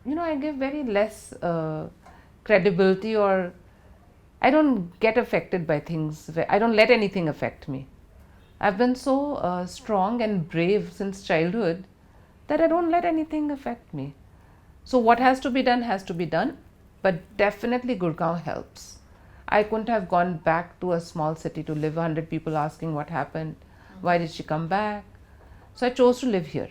I give very less credibility, or I don't get affected by things. I don't let anything affect me. I've been so strong and brave since childhood that I don't let anything affect me. So what has to be done has to be done, but definitely Gurgaon helps. I couldn't have gone back to a small city to live, 100 people asking what happened, why did she come back. So I chose to live here.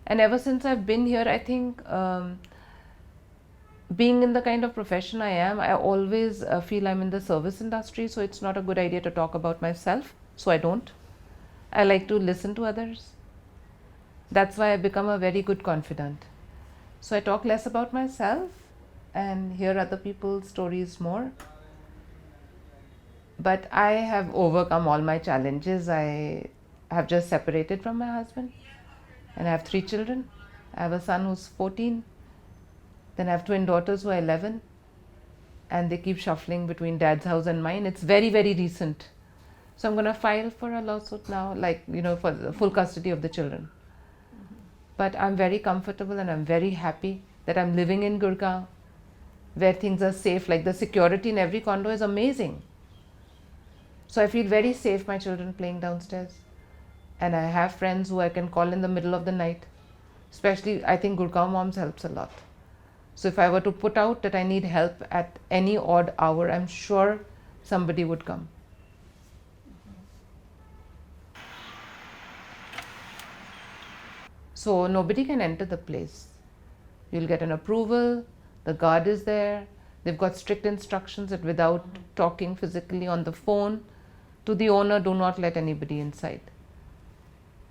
And ever since I've been here, I think being in the kind of profession I am, I always feel I'm in the service industry, so it's not a good idea to talk about myself. So I don't. I like to listen to others. That's why I become a very good confidant. So I talk less about myself and hear other people's stories more. But I have overcome all my challenges. I have just separated from my husband and I have 3 children. I have a son who's 14. Then I have twin daughters who are 11. And they keep shuffling between dad's house and mine. It's very, very recent. So I'm going to file for a lawsuit now, for the full custody of the children. But I'm very comfortable and I'm very happy that I'm living in Gurgaon, where things are safe. Like the security in every condo is amazing. So I feel very safe, my children playing downstairs. And I have friends who I can call in the middle of the night. Especially, I think Gurgaon Moms helps a lot. So if I were to put out that I need help at any odd hour, I'm sure somebody would come. So nobody can enter the place. You'll get an approval, the guard is there, they've got strict instructions that without talking physically on the phone to the owner, do not let anybody inside.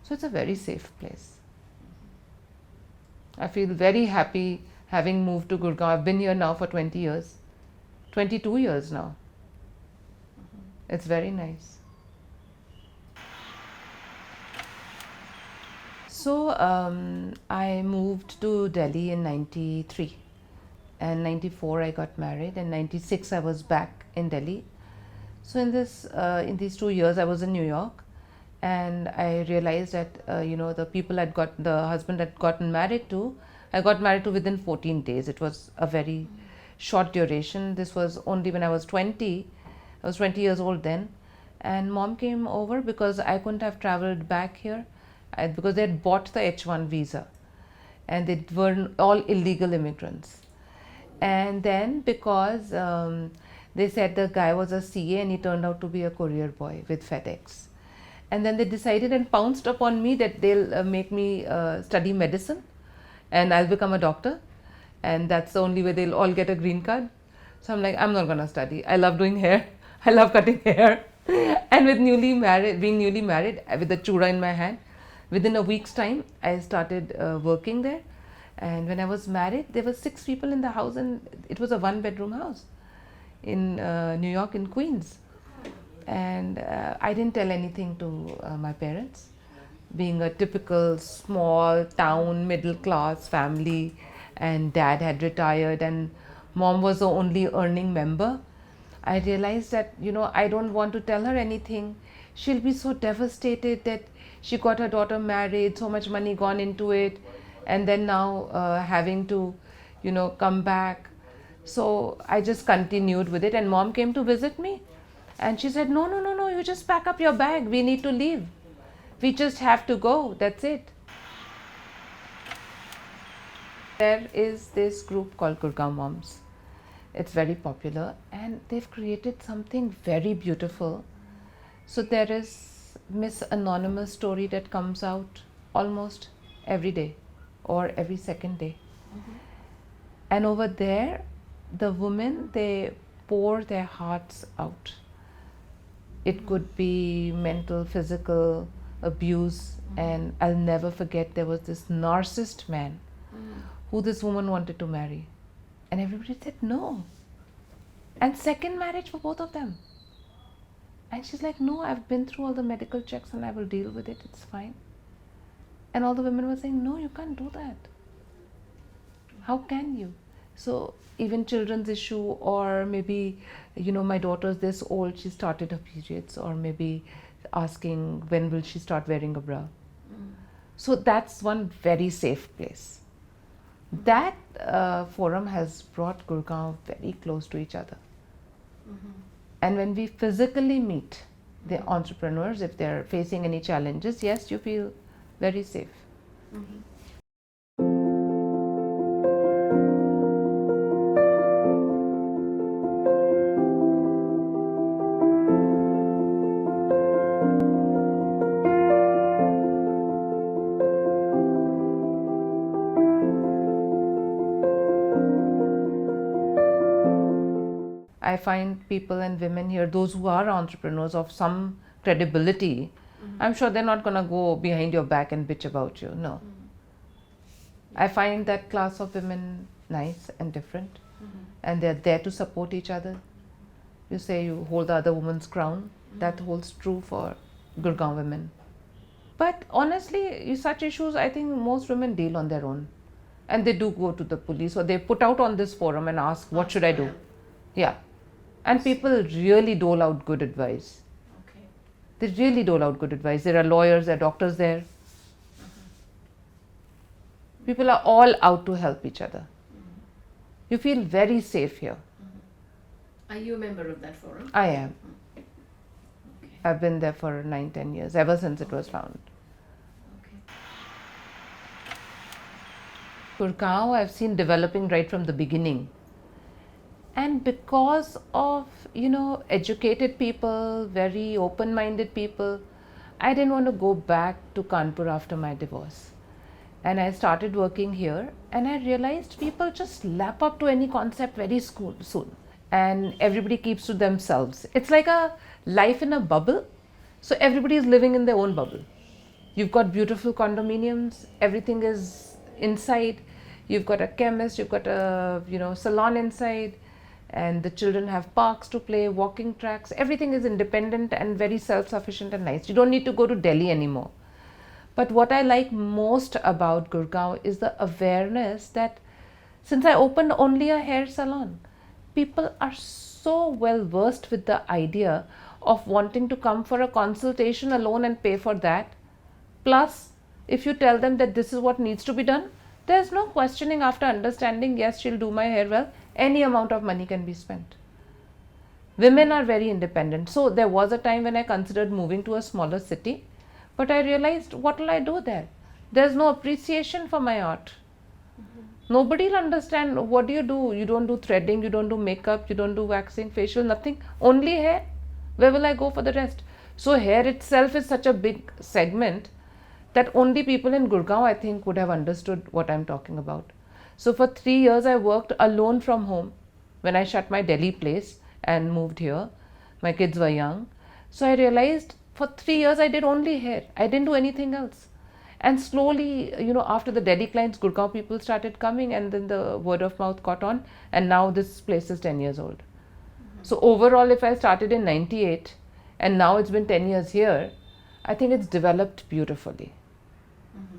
So it's a very safe place. I feel very happy having moved to Gurgaon. I've been here now for 20 years, 22 years now. It's very nice. So I moved to Delhi in 93 and 94 I got married, and 96 I was back in Delhi. So in these 2 years I was in New York, and I realized that the husband I'd gotten married to, I got married to within 14 days. It was a very short duration. This was only when I was 20. I was 20 years old then, and mom came over because I couldn't have traveled back here. Because they had bought the H1 visa and they were all illegal immigrants. And then because they said the guy was a CA and he turned out to be a courier boy with FedEx. And then they decided and pounced upon me that they'll make me study medicine and I'll become a doctor. And that's the only way they'll all get a green card. So I'm like, I'm not going to study. I love doing hair. I love cutting hair. And being newly married with the chura in my hand, within a week's time, I started working there. And when I was married, there were 6 people in the house, and it was a 1-bedroom house in New York, in Queens. And I didn't tell anything to my parents. Being a typical small town, middle class family, and dad had retired and mom was the only earning member, I realized that, I don't want to tell her anything. She'll be so devastated that she got her daughter married, so much money gone into it, and then now having to, come back. So I just continued with it, and mom came to visit me and she said, no, you just pack up your bag. We need to leave. We just have to go. That's it. There is this group called Gurgaon Moms. It's very popular and they've created something very beautiful. So there is Miss Anonymous story that comes out almost every day or every second day. And over there, the women, they pour their hearts out. It could be mental, physical abuse, and I'll never forget there was this narcissist man who this woman wanted to marry. And everybody said no. And second marriage for both of them. And she's like, no, I've been through all the medical checks and I will deal with it, it's fine. And all the women were saying, no, you can't do that. How can you? So even children's issue, or maybe, my daughter's this old, she started her periods, or maybe asking when will she start wearing a bra. So that's one very safe place. That forum has brought Gurgaon very close to each other. And when we physically meet the entrepreneurs, if they're facing any challenges, yes, you feel very safe. I find people and women here, those who are entrepreneurs of some credibility, I'm sure they're not going to go behind your back and bitch about you. No. I find that class of women nice and different, and they're there to support each other. You say you hold the other woman's crown, that holds true for Gurgaon women. But honestly, such issues, I think most women deal on their own. And they do go to the police, or they put out on this forum and ask, what should I do? Yeah. And people really dole out good advice. Okay. They really dole out good advice. There are lawyers, there are doctors there. People are all out to help each other. You feel very safe here. Are you a member of that forum? I am. Okay. I've been there for 9-10 years, ever since it was found. Okay. Gurgaon I've seen developing right from the beginning. And because of, educated people, very open-minded people, I didn't want to go back to Kanpur after my divorce. And I started working here, and I realized people just lap up to any concept very soon. And everybody keeps to themselves. It's like a life in a bubble. So everybody is living in their own bubble. You've got beautiful condominiums, everything is inside. You've got a chemist, you've got a salon inside, and the children have parks to play, walking tracks. Everything is independent and very self-sufficient and nice. You don't need to go to Delhi anymore. But what I like most about Gurgaon is the awareness that since I opened only a hair salon, people are so well versed with the idea of wanting to come for a consultation alone and pay for that. Plus, if you tell them that this is what needs to be done, there's no questioning after understanding, yes, she'll do my hair well, any amount of money can be spent. Women are very independent. So there was a time when I considered moving to a smaller city, but I realized, what will I do there? There's no appreciation for my art. Nobody will understand, what do? You don't do threading, you don't do makeup, you don't do waxing, facial, nothing, only hair. Where will I go for the rest? So hair itself is such a big segment that only people in Gurgaon, I think, would have understood what I'm talking about. So for 3 years, I worked alone from home when I shut my Delhi place and moved here. My kids were young. So I realized for 3 years, I did only hair. I didn't do anything else. And slowly, after the Delhi clients, Gurgaon people started coming, and then the word of mouth caught on. And now this place is 10 years old. So overall, if I started in 98 and now it's been 10 years here, I think it's developed beautifully.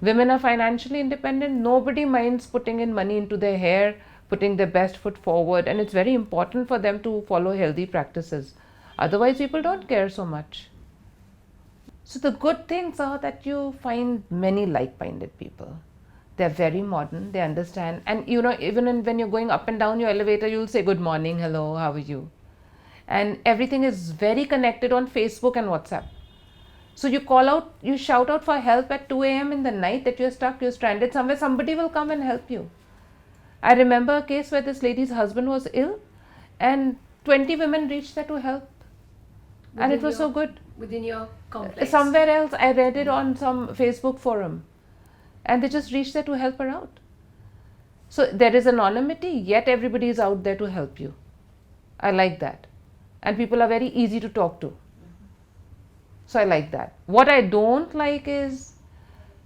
Women are financially independent. Nobody minds putting in money into their hair, putting their best foot forward, and it's very important for them to follow healthy practices. Otherwise, people don't care so much. So the good things are that you find many like-minded people. They're very modern, they understand. And even when you're going up and down your elevator, you'll say good morning, hello, how are you? And everything is very connected on Facebook and WhatsApp. So you call out, you shout out for help at 2 a.m. in the night that you're stuck, you're stranded somewhere, somebody will come and help you. I remember a case where this lady's husband was ill and 20 women reached there to help. And it was so good. Within your complex? Somewhere else, I read it on some Facebook forum. And they just reached there to help her out. So there is anonymity, yet everybody is out there to help you. I like that. And people are very easy to talk to. So I like that. What I don't like is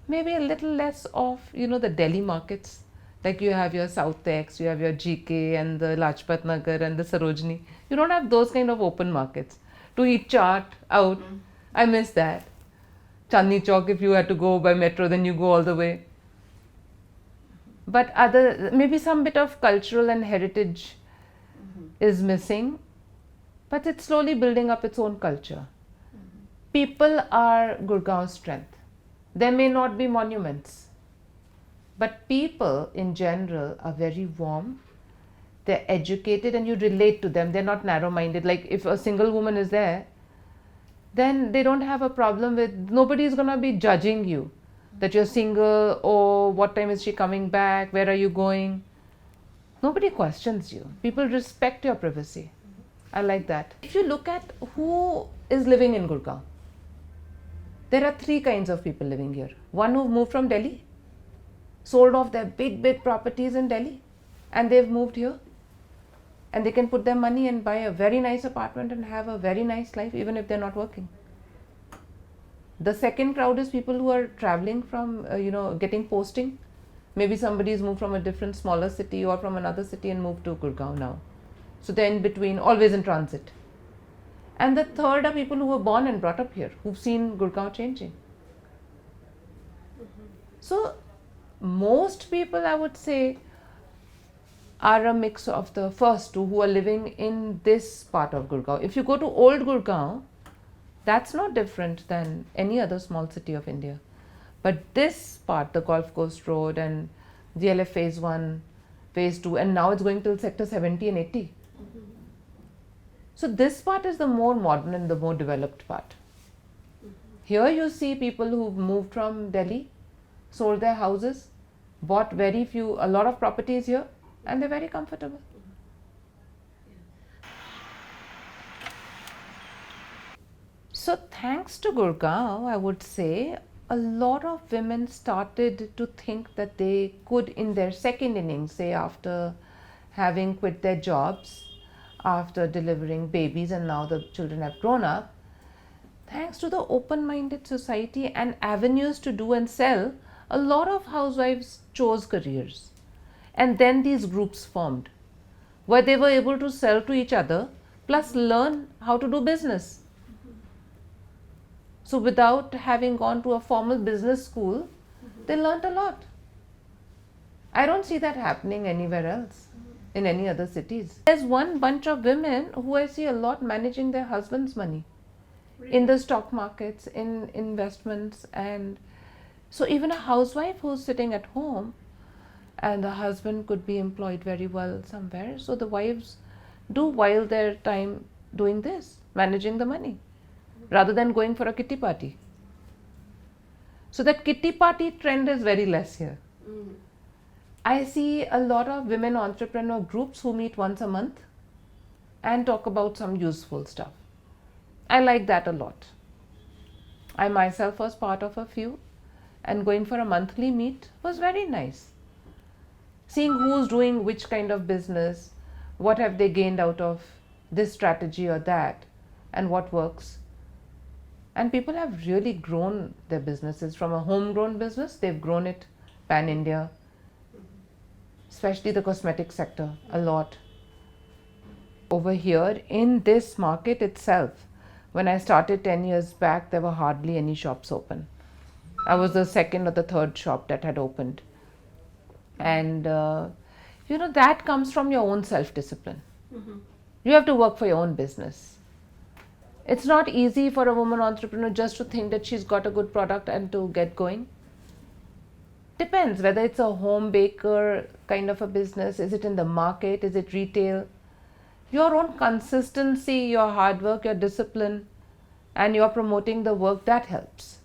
maybe a little less of, the Delhi markets. Like you have your South X, you have your GK and the Lajpat Nagar and the Sarojini. You don't have those kind of open markets. To eat chaat out, I miss that. Chandni Chowk, if you had to go by metro, then you go all the way. But maybe some bit of cultural and heritage is missing. But it's slowly building up its own culture. People are Gurgaon's strength. There may not be monuments, But people in general are very warm, they're educated, and you relate to them. They're not narrow minded. Like if a single woman is there, then they don't have a problem with, nobody is going to be judging you that you're single, or what time is she coming back, where are you going. Nobody questions you. People respect your privacy. I like that. If you look at who is living in Gurgaon, there are three kinds of people living here. One who moved from Delhi, sold off their big properties in Delhi, and they've moved here, and they can put their money and buy a very nice apartment and have a very nice life even if they're not working. The second crowd is people who are traveling from, getting posting. Maybe somebody's moved from a different smaller city or from another city and moved to Gurgaon now. So they're in between, always in transit. And the third are people who were born and brought up here, who've seen Gurgaon changing. So most people, I would say, are a mix of the first two who are living in this part of Gurgaon. If you go to old Gurgaon, that's not different than any other small city of India. But this part, the Golf Coast Road and GLF Phase 1, Phase 2, and now it's going till Sector 70 and 80. So this part is the more modern and the more developed part. Here you see people who've moved from Delhi, sold their houses, bought a lot of properties here, and they're very comfortable. So thanks to Gurgaon, I would say, a lot of women started to think that they could, in their second innings, say after having quit their jobs, after delivering babies, and now the children have grown up, thanks to the open-minded society and avenues to do and sell, a lot of housewives chose careers. And then these groups formed, where they were able to sell to each other, plus learn how to do business. So without having gone to a formal business school, they learnt a lot. I don't see that happening anywhere else, in any other cities. There's one bunch of women who I see a lot managing their husband's money. Really? In the stock markets, in investments. And so even a housewife who's sitting at home, and the husband could be employed very well somewhere, so the wives do while their time doing this, managing the money, rather than going for a kitty party. So that kitty party trend is very less here. I see a lot of women entrepreneur groups who meet once a month and talk about some useful stuff. I like that a lot. I myself was part of a few, and going for a monthly meet was very nice. Seeing who's doing which kind of business, what have they gained out of this strategy or that, and what works. And people have really grown their businesses. From a homegrown business, they've grown it pan-India, especially the cosmetic sector, a lot. Over here, in this market itself, when I started 10 years back, there were hardly any shops open. I was the second or the third shop that had opened. And, that comes from your own self-discipline. You have to work for your own business. It's not easy for a woman entrepreneur just to think that she's got a good product and to get going. Depends whether it's a home baker kind of a business, is it in the market, is it retail. Your own consistency, your hard work, your discipline, and you're promoting the work, that helps.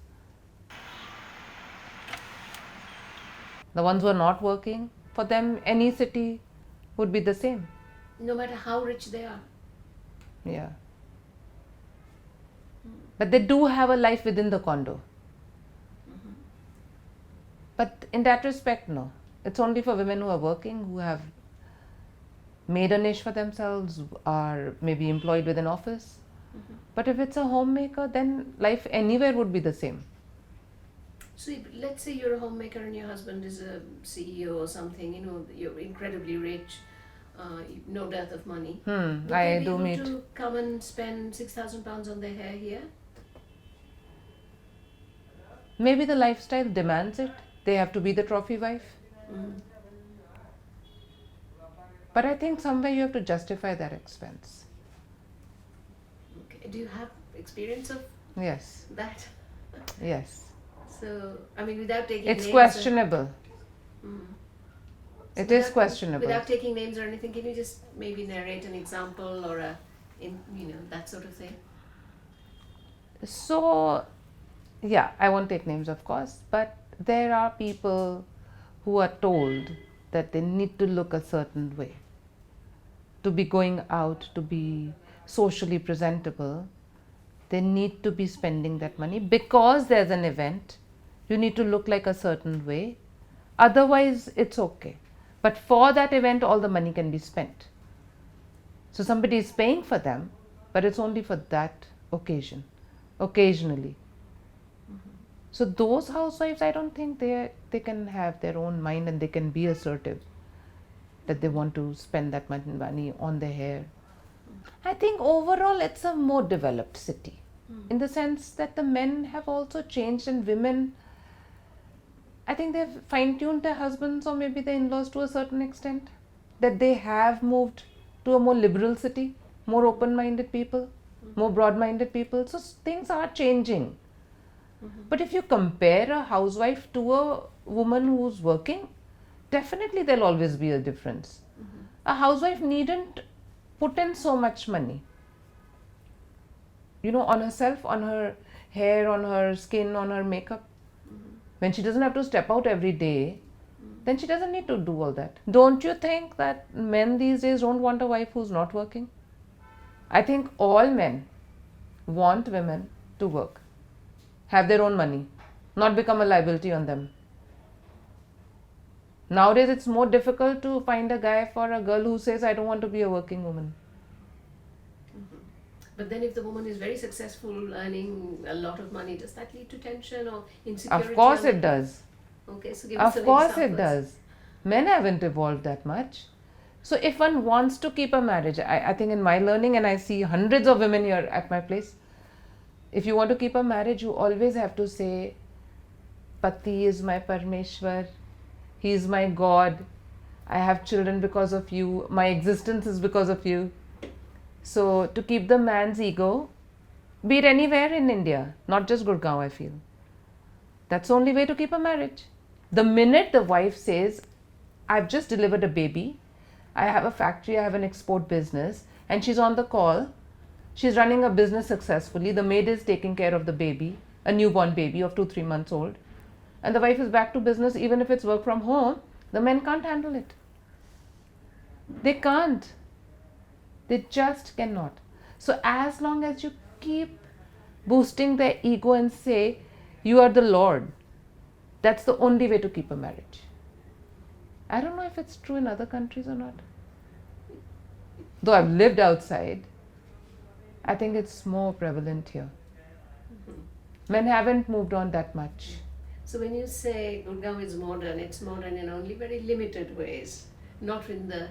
The ones who are not working, for them any city would be the same. No matter how rich they are. Yeah. But they do have a life within the condo. But in that respect, no. It's only for women who are working, who have made a niche for themselves, are maybe employed with an office. But if it's a homemaker, then life anywhere would be the same. So let's say you're a homemaker and your husband is a CEO or something, you're incredibly rich, no dearth of money. Would I they be do able meet. to come and spend £6,000 on their hair here? Maybe the lifestyle demands it. They have to be the trophy wife. But I think somewhere you have to justify that expense. Okay. Do you have experience of Yes. that? Yes. So, without taking It's names, questionable. So It is without- questionable. Without taking names or anything, can you just maybe narrate an example or that sort of thing? So, yeah, I won't take names, of course, but there are people who are told that they need to look a certain way to be going out, to be socially presentable. They need to be spending that money because there's an event. You need to look like a certain way. Otherwise, it's okay. But for that event, all the money can be spent. So somebody is paying for them, but it's only for that occasion, occasionally. So those housewives, I don't think they can have their own mind and they can be assertive that they want to spend that much money on their hair. I think overall it's a more developed city in the sense that the men have also changed and women, I think they've fine-tuned their husbands or maybe their in-laws to a certain extent, that they have moved to a more liberal city, more open-minded people, more broad-minded people. So things are changing. But if you compare a housewife to a woman who's working, definitely there'll always be a difference. A housewife needn't put in so much money, on herself, on her hair, on her skin, on her makeup. When she doesn't have to step out every day, then she doesn't need to do all that. Don't you think that men these days don't want a wife who's not working? I think all men want women to work, have their own money, not become a liability on them. Nowadays, it's more difficult to find a guy for a girl who says, I don't want to be a working woman. But then if the woman is very successful, earning a lot of money, does that lead to tension or insecurity? Of course on it does. Okay, so give us Of some course it examples. does. Men haven't evolved that much. So if one wants to keep a marriage, I think in my learning, and I see hundreds of women here at my place, if you want to keep a marriage, you always have to say, Pati is my Parmeshwar, he is my God, I have children because of you, my existence is because of you. So to keep the man's ego, be it anywhere in India, not just Gurgaon, I feel. That's the only way to keep a marriage. The minute the wife says, I've just delivered a baby, I have a factory, I have an export business, and she's on the call, she's running a business successfully, the maid is taking care of the baby, a newborn baby of 2-3 months old, and the wife is back to business, even if it's work from home, the men can't handle it. They can't. They just cannot. So as long as you keep boosting their ego and say, you are the Lord, that's the only way to keep a marriage. I don't know if it's true in other countries or not. Though I've lived outside, I think it's more prevalent here. Men haven't moved on that much. So when you say Gurgaon is modern, it's modern in only very limited ways, not in the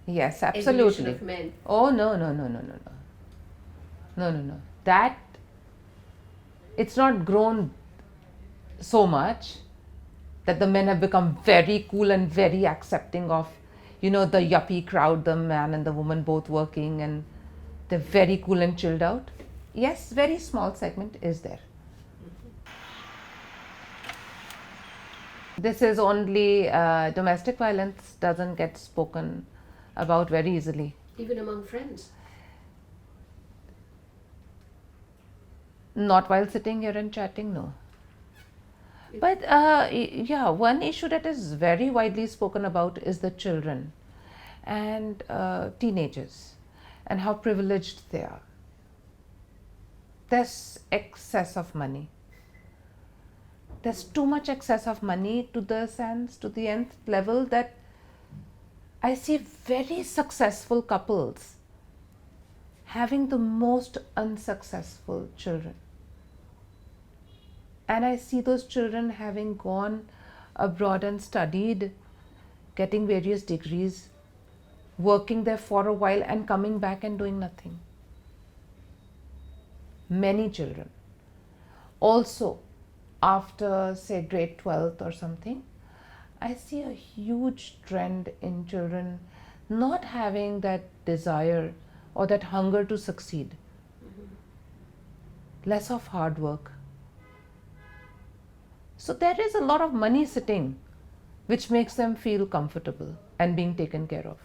Yes, evolution absolutely. of men. Oh, no. That, it's not grown so much that the men have become very cool and very accepting of, the yuppie crowd, the man and the woman both working, and they're very cool and chilled out. Yes, very small segment is there. This is only domestic violence doesn't get spoken about very easily. Even among friends. Not while sitting here and chatting, no. But yeah, one issue that is very widely spoken about is the children and teenagers and how privileged they are. There's excess of money. There's too much excess of money to the nth level that I see very successful couples having the most unsuccessful children. And I see those children having gone abroad and studied, getting various degrees, working there for a while and coming back and doing nothing. Many children. Also, after say grade 12th or something, I see a huge trend in children not having that desire or that hunger to succeed. Less of hard work. So there is a lot of money sitting which makes them feel comfortable and being taken care of.